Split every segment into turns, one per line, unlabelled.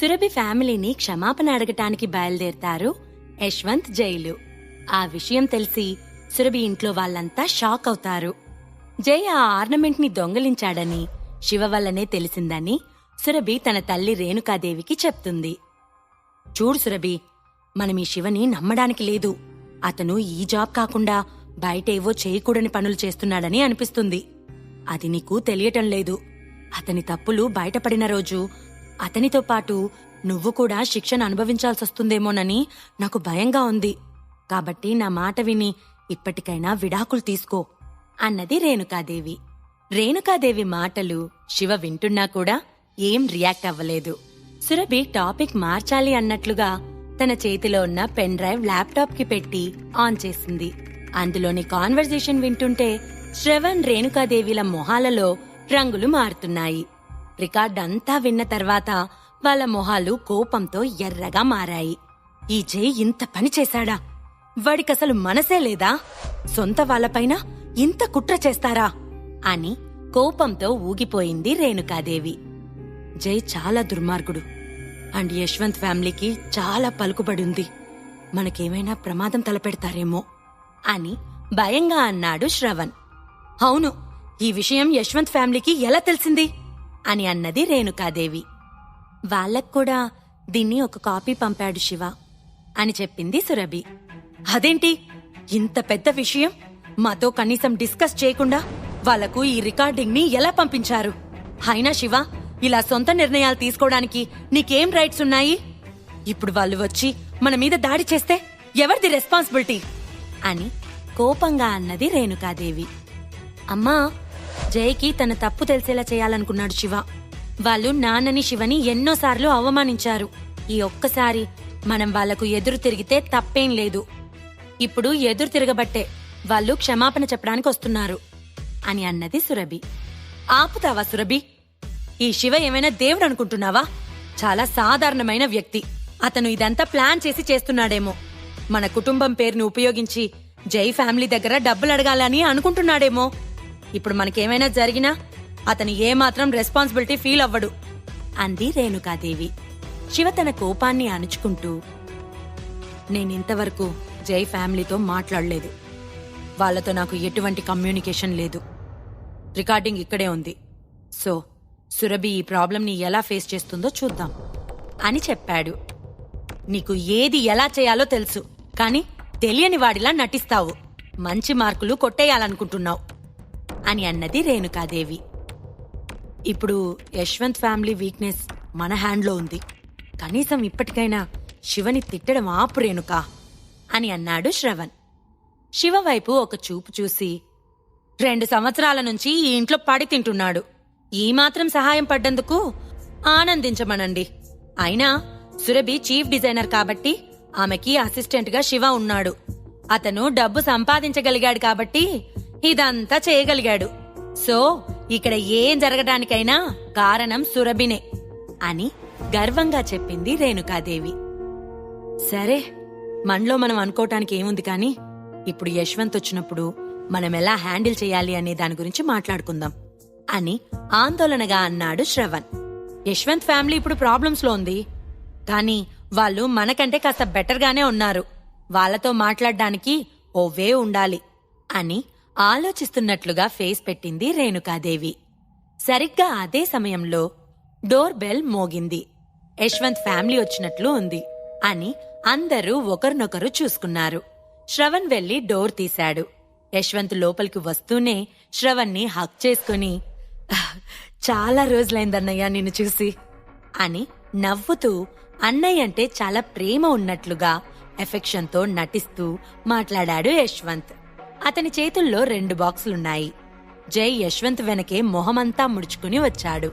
సురభి ఫ్యామిలీని క్షమాపణ అడగటానికి బయలుదేరతారు యశ్వంత్, జైలు. ఆ విషయం తెలిసి సురభి ఇంట్లో వాళ్ళంతా షాక్ అవుతారు. జై ఆ ఆర్నమెంట్ ని దొంగిలించాడని, శివ వల్లనే తెలిసిందని సురభి తన తల్లి రేణుకాదేవికి చెప్తుంది. చూడు సురభి, మనం ఈ శివని నమ్మడానికి లేదు. అతను ఈ జాబ్ కాకుండా బయటేవో చేయకూడని పనులు చేస్తున్నాడని అనిపిస్తుంది. అది నీకు తెలియటం లేదు. అతని తప్పులు బయటపడిన రోజు అతనితో పాటు నువ్వు కూడా శిక్షను అనుభవించాల్సొస్తుందేమోనని నాకు భయంగా ఉంది. కాబట్టి నా మాట విని ఇప్పటికైనా విడాకులు తీసుకో అన్నది రేణుకాదేవి. రేణుకాదేవి మాటలు శివ వింటున్నా కూడా ఏం రియాక్ట్ అవ్వలేదు. సురభి టాపిక్ మార్చాలి అన్నట్లుగా తన చేతిలో ఉన్న పెన్ డ్రైవ్ ల్యాప్టాప్ కి పెట్టి ఆన్ చేసింది. అందులోని కాన్వర్జేషన్ వింటుంటే శ్రవణ్, రేణుకాదేవిల మొహాలలో రంగులు మారుతున్నాయి. రికార్డంతా విన్న తర్వాత వాళ్ళ మొహాలు కోపంతో ఎర్రగా మారాయి. ఈ జై ఇంత పని చేశాడా? వాడికసలు మనసే లేదా? సొంత వాళ్ళపైన ఇంత కుట్ర చేస్తారా అని కోపంతో ఊగిపోయింది రేణుకాదేవి. జై చాలా దుర్మార్గుడు అండ్ యశ్వంత్ ఫ్యామిలీకి చాలా పలుకుబడి ఉంది. మనకేమైనా ప్రమాదం తలపెడతారేమో అని భయంగా అన్నాడు శ్రవణ్. అవును, ఈ విషయం యశ్వంత్ ఫ్యామిలీకి ఎలా తెలిసింది అని అన్నది రేణుకాదేవి. వాళ్ళక్కూడా దీన్ని ఒక కాపీ పంపాడు శివ అని చెప్పింది సురభి. అదేంటి, ఇంత పెద్ద విషయం మాతో కనీసం డిస్కస్ చేయకుండా వాళ్లకు ఈ రికార్డింగ్ ని ఎలా పంపించారు? అయినా శివ, ఇలా సొంత నిర్ణయాలు తీసుకోవడానికి నీకేం రైట్స్ ఉన్నాయి? ఇప్పుడు వాళ్ళు వచ్చి మన మీద దాడి చేస్తే ఎవరిది రెస్పాన్సిబిలిటీ అని కోపంగా అన్నది రేణుకాదేవి. అమ్మా, జైకి తన తప్పు తెలిసేలా చేయాలనుకున్నాడు శివ. వాళ్ళు నాన్నని, శివని ఎన్నోసార్లు అవమానించారు. ఈ ఒక్కసారి మనం వాళ్లకు ఎదురు తిరిగితే తప్పేం లేదు. ఇప్పుడు ఎదురు తిరగబట్టే వాళ్ళు క్షమాపణ చెప్పడానికి వస్తున్నారు అని అన్నది సురభి. ఆపుతావా సురభి? ఈ శివ ఏమైనా దేవుడు అనుకుంటున్నావా? చాలా సాధారణమైన వ్యక్తి. అతను ఇదంతా ప్లాన్ చేసి చేస్తున్నాడేమో. మన కుటుంబం పేరును ఉపయోగించి జై ఫ్యామిలీ దగ్గర డబ్బులు అడగాలని అనుకుంటున్నాడేమో. ఇప్పుడు మనకేమైనా జరిగినా అతను ఏమాత్రం రెస్పాన్సిబిలిటీ ఫీల్ అవ్వడు అంది రేణుకాదేవి. శివ తన కోపాన్ని అణుచుకుంటూ, నేనింతవరకు జై ఫ్యామిలీతో మాట్లాడలేదు. వాళ్లతో నాకు ఎటువంటి కమ్యూనికేషన్ లేదు. రికార్డింగ్ ఇక్కడే ఉంది. సో సురభి ఈ ప్రాబ్లంని ఎలా ఫేస్ చేస్తుందో చూద్దాం అని చెప్పాడు. నీకు ఏది ఎలా చేయాలో తెలుసు, కాని తెలియని వాడిలా నటిస్తావు. మంచి మార్కులు కొట్టేయాలనుకుంటున్నావు అని అన్నది రేణుకాదేవి. ఇప్పుడు యశ్వంత్ ఫ్యామిలీ వీక్నెస్ మన హ్యాండ్లో ఉంది. కనీసం ఇప్పటికైనా శివని తిట్టడం ఆపు రేణుకా అని అన్నాడు శ్రవణ్. శివ వైపు ఒక చూపు చూసి, 2 సంవత్సరాల నుంచి ఈ ఇంట్లో పడి తింటున్నాడు. ఈ మాత్రం సహాయం పడ్డందుకు ఆనందించమనండి. అయినా సురభి చీఫ్ డిజైనర్ కాబట్టి ఆమెకి అసిస్టెంట్ గా శివ ఉన్నాడు. అతను డబ్బు సంపాదించగలిగాడు కాబట్టి ఇదంతా చేయగలిగాడు. సో ఇక్కడ ఏం జరగడానికైనా కారణం సురభినే అని గర్వంగా చెప్పింది రేణుకాదేవి. సరే, మనలో మనం అనుకోవటానికి ఏముంది కాని ఇప్పుడు యశ్వంత్ వచ్చినప్పుడు మనం ఎలా హ్యాండిల్ చేయాలి అనే దాని గురించి మాట్లాడుకుందాం అని ఆందోళనగా అన్నాడు శ్రవణ్. యశ్వంత్ ఫ్యామిలీ ఇప్పుడు ప్రాబ్లమ్స్ లో ఉంది, కానీ వాళ్ళు మనకంటే కాస్త బెటర్గానే ఉన్నారు. వాళ్లతో మాట్లాడడానికి ఓ వే ఉండాలి అని ఆలోచిస్తున్నట్లుగా ఫేస్ పెట్టింది రేణుకాదేవి. సరిగ్గా అదే సమయంలో డోర్ బెల్ మోగింది. యశ్వంత్ ఫ్యామిలీ వచ్చినట్లు ఉంది అని అందరూ ఒకరినొకరు చూసుకున్నారు. శ్రవణ్ వెళ్లి డోర్ తీశాడు. యశ్వంత్ లోపలికి వస్తూనే శ్రవణ్ని హక్ చేసుకుని, చాలా రోజులైందన్నయ్య నిన్ను చూసి అని నవ్వుతూ అన్నయ్య అంటే చాలా ప్రేమ ఉన్నట్లుగా ఎఫెక్షన్తో నటిస్తూ మాట్లాడాడు యశ్వంత్. అతని చేతుల్లో 2 బాక్సులున్నాయి. జై యశ్వంత్ వెనకే మొహమంతా ముడుచుకుని వచ్చాడు.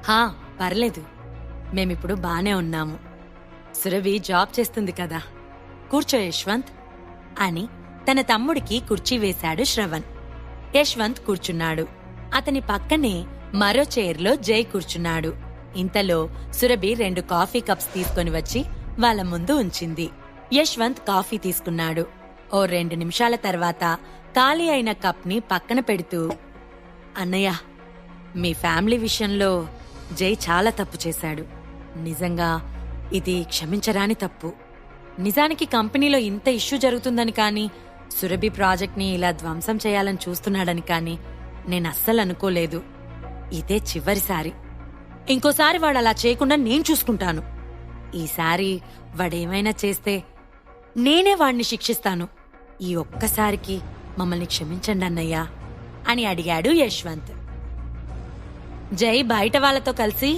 హా, పర్లేదు, మేమిప్పుడు బానే ఉన్నాము. సురభి జాబ్ చేస్తుంది కదా, కూర్చో యశ్వంత్ అని తన తమ్ముడికి కుర్చీ వేశాడు శ్రవణ్. యశ్వంత్ కూర్చున్నాడు. అతని పక్కనే మరో చైర్లో జై కూర్చున్నాడు. ఇంతలో సురభి 2 కాఫీ కప్స్ తీసుకొని వచ్చి వాళ్ళ ముందు ఉంచింది. యశ్వంత్ కాఫీ తీసుకున్నాడు. ఓ 2 నిమిషాల తర్వాత ఖాళీ అయిన కప్ ని పక్కన పెడుతూ, అన్నయ్య, మీ ఫ్యామిలీ విషయంలో జై చాలా తప్పు చేశాడు. నిజంగా ఇది క్షమించరాని తప్పు. నిజానికి కంపెనీలో ఇంత ఇష్యూ జరుగుతుందని కానీ, సురభి ప్రాజెక్ట్ని ఇలా ధ్వంసం చేయాలని చూస్తున్నాడని కానీ నేనస్సలు అనుకోలేదు. ఇదే చివరిసారి. ఇంకోసారి వాడు అలా చేయకుండా నేను చూసుకుంటాను. ఈసారి వాడేమైనా చేస్తే నేనే వాణ్ణి శిక్షిస్తాను. ఈ ఒక్కసారికి మమ్మల్ని క్షమించండి అన్నయ్యా అని అడిగాడు యశ్వంత్. జై బయట వాళ్లతో కలిసి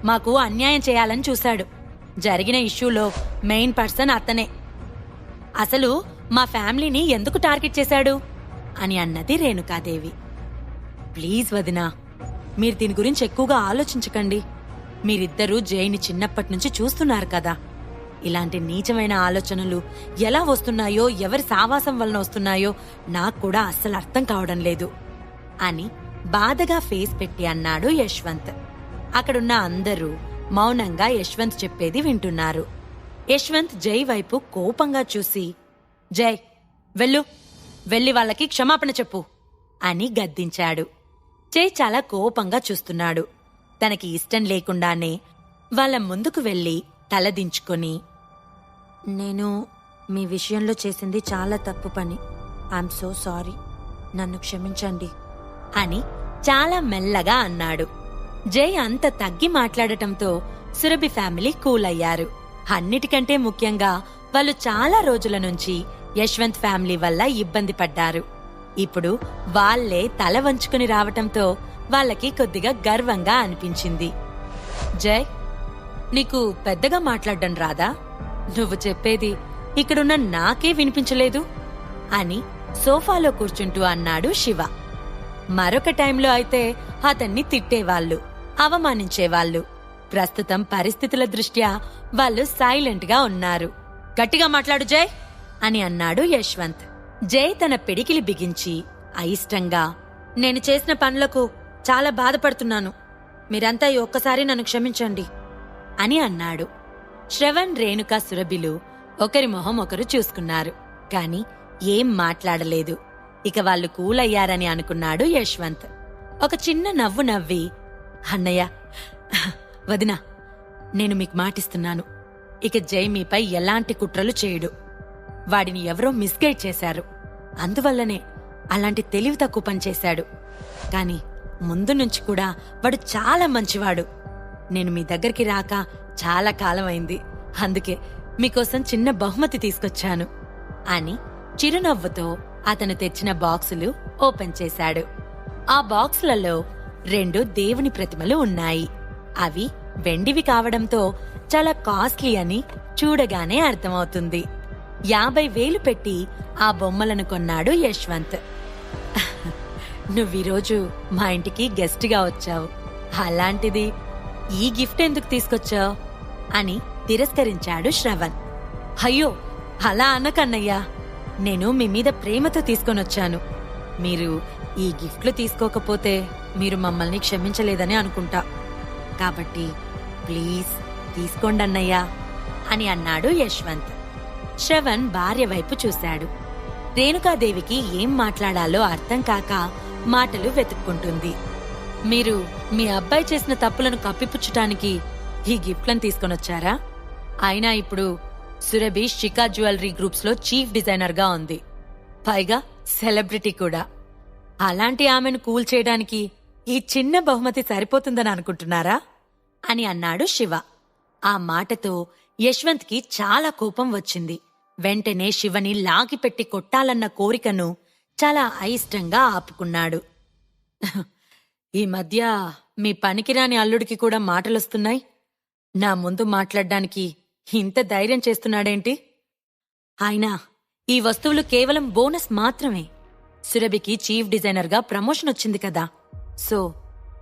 మాకు అన్యాయం చేయాలని చూశాడు. జరిగిన ఇష్యూలో మెయిన్ పర్సన్ అతనే. అసలు మా ఫ్యామిలీని ఎందుకు టార్గెట్ చేశాడు అని అన్నది రేణుకాదేవి. ప్లీజ్ వదినా, మీరు దీని గురించి ఎక్కువగా ఆలోచించకండి. మీరిద్దరూ జైని చిన్నప్పటి నుంచి చూస్తున్నారు కదా. ఇలాంటి నీచమైన ఆలోచనలు ఎలా వస్తున్నాయో, ఎవరి సావాసం వలన వస్తున్నాయో నాకు కూడా అస్సలు అర్థం కావడం లేదు అని బాధగా ఫేస్ పెట్టి అన్నాడు యశ్వంత్. అక్కడున్న అందరూ మౌనంగా యశ్వంత్ చెప్పేది వింటున్నారు. యశ్వంత్ జై వైపు కోపంగా చూసి, జై వెళ్ళి వాళ్ళకి క్షమాపణ చెప్పు అని గద్దించాడు. జై చాలా కోపంగా చూస్తున్నాడు. తనకి ఇష్టం లేకుండానే వాళ్ళ ముందుకు వెళ్లి తలదించుకొని, నేను మీ విషయంలో చేసింది చాలా తప్పు పని. ఐఎమ్ సో సారీ, నన్ను క్షమించండి అని చాలా మెల్లగా అన్నాడు. జై అంత తగ్గి మాట్లాడటంతో సురభి ఫ్యామిలీ కూల్ అయ్యారు. అన్నిటికంటే ముఖ్యంగా వాళ్ళు చాలా రోజుల నుంచి యశ్వంత్ ఫ్యామిలీ వల్ల ఇబ్బంది పడ్డారు. ఇప్పుడు వాళ్లే తల వంచుకుని రావటంతో వాళ్ళకి కొద్దిగా గర్వంగా అనిపించింది. జై, నీకు పెద్దగా మాట్లాడడం రాదా? నువ్వు చెప్పేది ఇక్కడున్న నాకే వినిపించలేదు అని సోఫాలో కూర్చుంటూ అన్నాడు శివ. మరొక టైంలో అయితే అతన్ని తిట్టేవాళ్లు, అవమానించేవాళ్లు. ప్రస్తుతం పరిస్థితుల దృష్ట్యా వాళ్ళు సైలెంట్గా ఉన్నారు. గట్టిగా మాట్లాడు జై అని అన్నాడు యశ్వంత్. జై తన పిడికిలి బిగించి అయిష్టంగా, నేను చేసిన పనులకు చాలా బాధపడుతున్నాను. మీరంతా ఈ ఒక్కసారి నన్ను క్షమించండి అని అన్నాడు. శ్రవణ్, రేణుక, సురభిలు ఒకరి మొహం ఒకరు చూసుకున్నారు. కాని ఏం మాట్లాడలేదు. ఇక వాళ్ళు కూలయ్యారని అనుకున్నాడు యశ్వంత్. ఒక చిన్న నవ్వు నవ్వి, అన్నయ్య, వదినా, నేను మీకు మాటిస్తున్నాను. ఇక జై మీపై ఎలాంటి కుట్రలు చేయడు. వాడిని ఎవరో మిస్గైడ్ చేశారు. అందువల్లనే అలాంటి తెలివి తక్కువ పని చేశాడు. కాని ముందు నుంచి కూడా వాడు చాలా మంచివాడు. నేను మీ దగ్గరికి రాక చాలా కాలమైంది. అందుకే మీకోసం చిన్న బహుమతి తీసుకొచ్చాను అని చిరునవ్వుతో అతను తెచ్చిన బాక్సులు ఓపెన్ చేశాడు. ఆ బాక్సులలో 2 దేవుని ప్రతిమలు ఉన్నాయి. అవి వెండివి కావడంతో చాలా కాస్ట్లీ అని చూడగానే అర్థమవుతుంది. 50,000 పెట్టి ఆ బొమ్మలను కొన్నాడు యశ్వంత్. నువ్వీరోజు మా ఇంటికి గెస్ట్గా వచ్చావు, అలాంటిది ఈ గిఫ్ట్ ఎందుకు తీసుకొచ్చావు అని తిరస్కరించాడు శ్రవణ్. అయ్యో, అలా అనకన్నయ్యా, నేను మీ మీద ప్రేమతో తీసుకొనొచ్చాను. మీరు ఈ గిఫ్ట్లు తీసుకోకపోతే మీరు మమ్మల్ని క్షమించలేదని అనుకుంటా. కాబట్టి ప్లీజ్ తీసుకోండన్నయ్యా అని అన్నాడు యశ్వంత్. శ్రవణ్ భార్య వైపు చూశాడు. రేణుకాదేవికి ఏం మాట్లాడాలో అర్థం కాక మాటలు వెతుక్కుంటుంది. మీరు మీ అబ్బాయి చేసిన తప్పులను కప్పిపుచ్చటానికి ఈ గిఫ్ట్లను తీసుకొనొచ్చారా? అయినా ఇప్పుడు సురభి షికా జ్యువెలరీ గ్రూప్స్ లో చీఫ్ డిజైనర్ గా ఉంది. పైగా సెలబ్రిటీ కూడా. అలాంటి ఆమెను కూల్ చేయడానికి ఈ చిన్న బహుమతి సరిపోతుందని అనుకుంటున్నారా అని అన్నాడు శివ. ఆ మాటతో యశ్వంత్ కి చాలా కోపం వచ్చింది. వెంటనే శివని లాగిపెట్టి కొట్టాలన్న కోరికను చాలా అయిష్టంగా ఆపుకున్నాడు. ఈ మధ్య మీ పనికిరాని అల్లుడికి కూడా మాటలొస్తున్నాయి. నా ముందు మాట్లాడ్డానికి ఇంత ధైర్యం చేస్తున్నాడేంటి? అయినా ఈ వస్తువులు కేవలం బోనస్ మాత్రమే. సురభికి చీఫ్ డిజైనర్గా ప్రమోషన్ వచ్చింది కదా, సో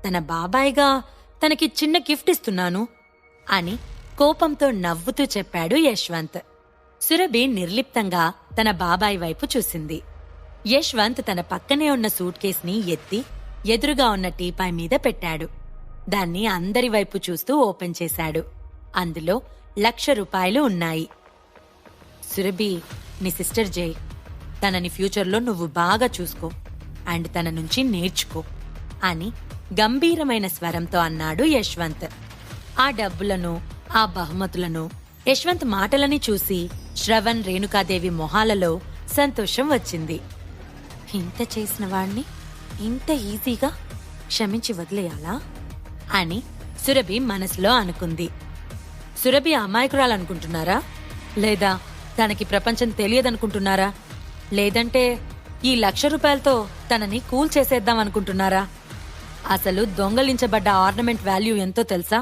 తన బాబాయిగా తనకి చిన్న గిఫ్ట్ ఇస్తున్నాను అని కోపంతో నవ్వుతూ చెప్పాడు యశ్వంత్. సురభి నిర్లిప్తంగా తన బాబాయి వైపు చూసింది. యశ్వంత్ తన పక్కనే ఉన్న సూట్ కేసుని ఎత్తి ఎదురుగా ఉన్న టీపాయ్ మీద పెట్టాడు. దాన్ని అందరి వైపు చూస్తూ ఓపెన్ చేశాడు. అందులో 1,00,000 రూపాయలు ఉన్నాయి. సురభి, నీ సిస్టర్ జై, తనని ఫ్యూచర్లో నువ్వు బాగా చూసుకో అండ్ తన నుంచి నేర్చుకో అని గంభీరమైన స్వరంతో అన్నాడు యశ్వంత్. ఆ డబ్బులను ఆ బహుమతులను, యశ్వంత్ మాటలని చూసి శ్రవణ్, రేణుకాదేవి మొహాలలో సంతోషం వచ్చింది. ఇంత చేసిన వాణ్ణి ఇంత ఈజీగా క్షమించి వదిలేయాలా అని సురభి మనసులో అనుకుంది. సురభి అమాయకురాలనుకుంటున్నారా? లేదా తనకి ప్రపంచం తెలియదనుకుంటున్నారా? లేదంటే ఈ 1,00,000 రూపాయలతో తనని కూల్ చేసేద్దాం అనుకుంటున్నారా? అసలు దొంగలించబడ్డ ఆర్నమెంట్ వాల్యూ ఎంతో తెలుసా?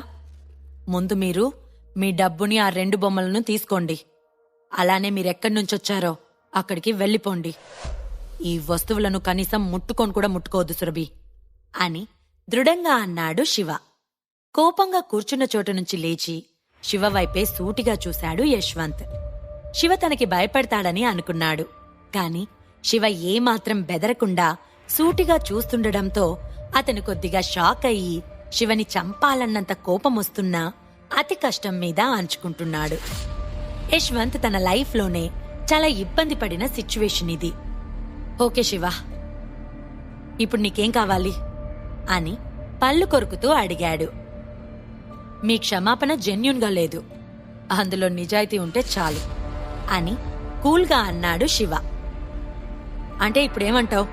ముందు మీరు మీ డబ్బుని ఆ 2 బొమ్మలను తీసుకోండి. అలానే మీరెక్కడి నుంచొచ్చారో అక్కడికి వెళ్ళిపోండి. ఈ వస్తువులను కనీసం ముట్టుకొని కూడా ముట్టుకోవద్దు సురభి అని దృఢంగా అన్నాడు శివ. కోపంగా కూర్చున్న చోట నుంచి లేచి శివ వైపే సూటిగా చూశాడు యశ్వంత్. శివ తనకి భయపడతాడని అనుకున్నాడు. కాని శివ ఏమాత్రం బెదరకుండా సూటిగా చూస్తుండడంతో అతను కొద్దిగా షాక్ అయ్యి శివని చంపాలన్నంత కోపమొస్తున్నా అతి కష్టం మీద ఆంచుకుంటున్నాడు. యశ్వంత్ తన లైఫ్లోనే చాలా ఇబ్బంది పడిన సిచ్యువేషన్ ఇది. ఓకే శివ, ఇప్పుడు నీకేం కావాలి అని పళ్ళు కొరుకుతూ అడిగాడు. మీ క్షమాపణ జెన్యూన్గా లేదు, అందులో నిజాయితీ ఉంటే చాలు అని కూల్గా అన్నాడు శివ. అంటే ఇప్పుడేమంటావు?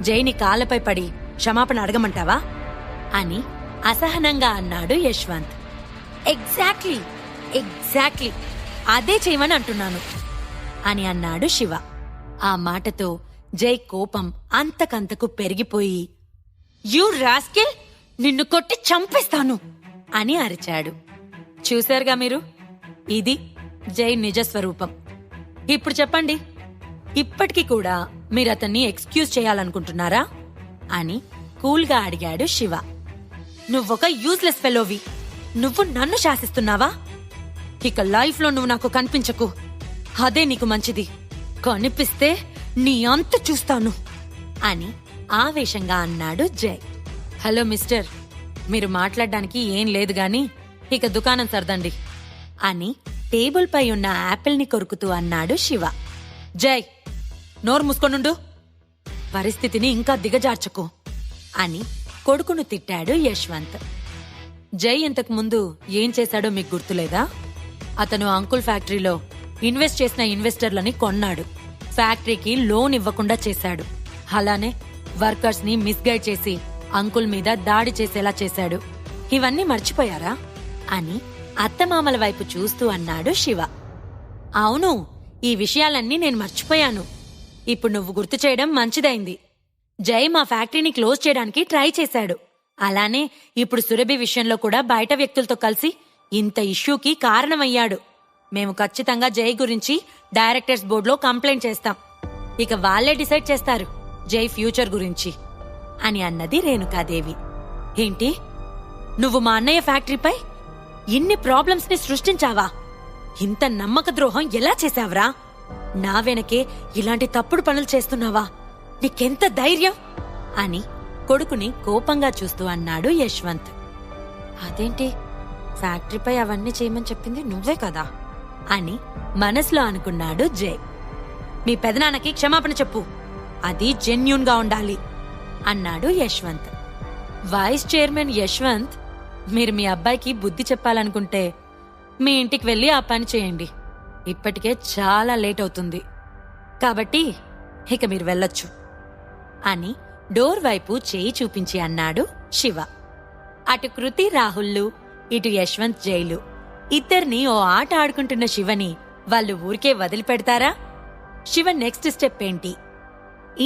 జైని కాళ్ళపై పడి క్షమాపణ అడగమంటావా అని అసహనంగా అన్నాడు యశ్వంత్. ఎగ్జాక్ట్లీ అదే చేయమని అంటున్నాను అని అన్నాడు శివ. ఆ మాటతో జై కోపం అంతకంతకు పెరిగిపోయి, యూ రాస్కెల్, నిన్ను కొట్టి చంపేస్తాను అని అరిచాడు. చూశారుగా మీరు, ఇది జై నిజస్వరూపం. ఇప్పుడు చెప్పండి, ఇప్పటికీ కూడా మీరతన్ని ఎక్స్క్యూజ్ చేయాలనుకుంటున్నారా అని కూల్గా అడిగాడు శివ. నువ్వొక యూజ్లెస్ ఫెలోవి, నువ్వు నన్ను శాసిస్తున్నావా? ఇక లైఫ్లో నువ్వు నాకు కనిపించకు, అదే నీకు మంచిది. కనిపిస్తే నీ అంత చూస్తాను అని ఆవేశంగా అన్నాడు జై. హలో మిస్టర్, మీరు మాట్లాడడానికి ఏం లేదు గాని ఇక దుకాణం సర్దండి అని టేబుల్ పై ఉన్న యాపిల్ని కొరుకుతూ అన్నాడు శివ. జై, నోరు మూసుకొనుండు, పరిస్థితిని ఇంకా దిగజార్చకు అని కొడుకును తిట్టాడు యశ్వంత్. జై ఇంతకు ముందు ఏం చేశాడో మీకు గుర్తులేదా? అతను అంకుల్ ఫ్యాక్టరీలో ఇన్వెస్ట్ చేసిన ఇన్వెస్టర్లని కొన్నాడు, ఫ్యాక్టరీకి లోన్ ఇవ్వకుండా చేశాడు. అలానే వర్కర్స్ ని మిస్గైడ్ చేసి అంకుల్ మీద దాడి చేసేలా చేశాడు. ఇవన్నీ మర్చిపోయారా అని అత్తమామల వైపు చూస్తూ అన్నాడు శివ. అవును, ఈ విషయాలన్నీ నేను మర్చిపోయాను. ఇప్పుడు నువ్వు గుర్తు చేయడం మంచిదైంది. జై మా ఫ్యాక్టరీని క్లోజ్ చేయడానికి ట్రై చేశాడు. అలానే ఇప్పుడు సురభి విషయంలో కూడా బయట వ్యక్తులతో కలిసి ఇంత ఇష్యూకి కారణమయ్యాడు. మేము ఖచ్చితంగా జై గురించి డైరెక్టర్స్ బోర్డులో కంప్లైంట్ చేస్తాం. ఇక వాళ్లే డిసైడ్ చేస్తారు జై ఫ్యూచర్ గురించి అని అన్నది రేణుకాదేవి. ఏంటి, నువ్వు మా అన్నయ్య ఫ్యాక్టరీపై ఇన్ని ప్రాబ్లమ్స్ ని సృష్టించావా? ఇంత నమ్మక ద్రోహం ఎలా చేశావరా? నా వెనకే ఇలాంటి తప్పుడు పనులు చేస్తున్నావా? నీకెంత ధైర్యం అని కొడుకుని కోపంగా చూస్తూ అన్నాడు యశ్వంత్. అదేంటి, ఫ్యాక్టరీపై అవన్నీ చేయమని చెప్పింది నువ్వే కదా అని మనసులో అనుకున్నాడు జై. మీ పెదనాన్నకి క్షమాపణ చెప్పు, అది జెన్యూన్ గా ఉండాలి అన్నాడు యశ్వంత్. వైస్ చైర్మన్ యశ్వంత్, మీరు మీ అబ్బాయికి బుద్ధి చెప్పాలనుకుంటే మీ ఇంటికి వెళ్ళి ఆ పని చేయండి. ఇప్పటికే చాలా లేట్ అవుతుంది కాబట్టి ఇక మీరు వెళ్ళొచ్చు అని డోర్ వైపు చేయి చూపించి అన్నాడు శివ. అటు కృతి రాహుల్లు, ఇటు యశ్వంత్ జైలు ఇద్దరిని ఓ ఆట ఆడుకుంటున్న శివని వాళ్ళు ఊరికే వదిలిపెడతారా? శివ నెక్స్ట్ స్టెప్ ఏంటి?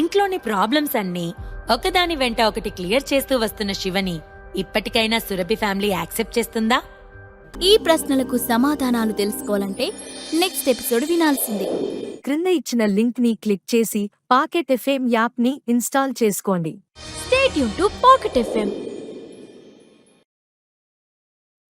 ఇంట్లోని ప్రాబ్లమ్స్ అన్నీ ఒకదాని వెంట ఒకటి క్లియర్ చేస్తూ వస్తున్న శివని ఇప్పటికైనా సురభి ఫ్యామిలీ యాక్సెప్ట్ చేస్తుందా?
ఈ ప్రశ్నలకు సమాధానాలు తెలుసుకోవాలంటే నెక్స్ట్ ఎపిసోడ్ వినాల్సిందే.
క్రింద ఇచ్చిన లింక్ ని క్లిక్ చేసి పాకెట్ ఎఫ్ఎం యాప్ ని ఇన్స్టాల్ చేసుకోండి.
Stay tune to pocket FM.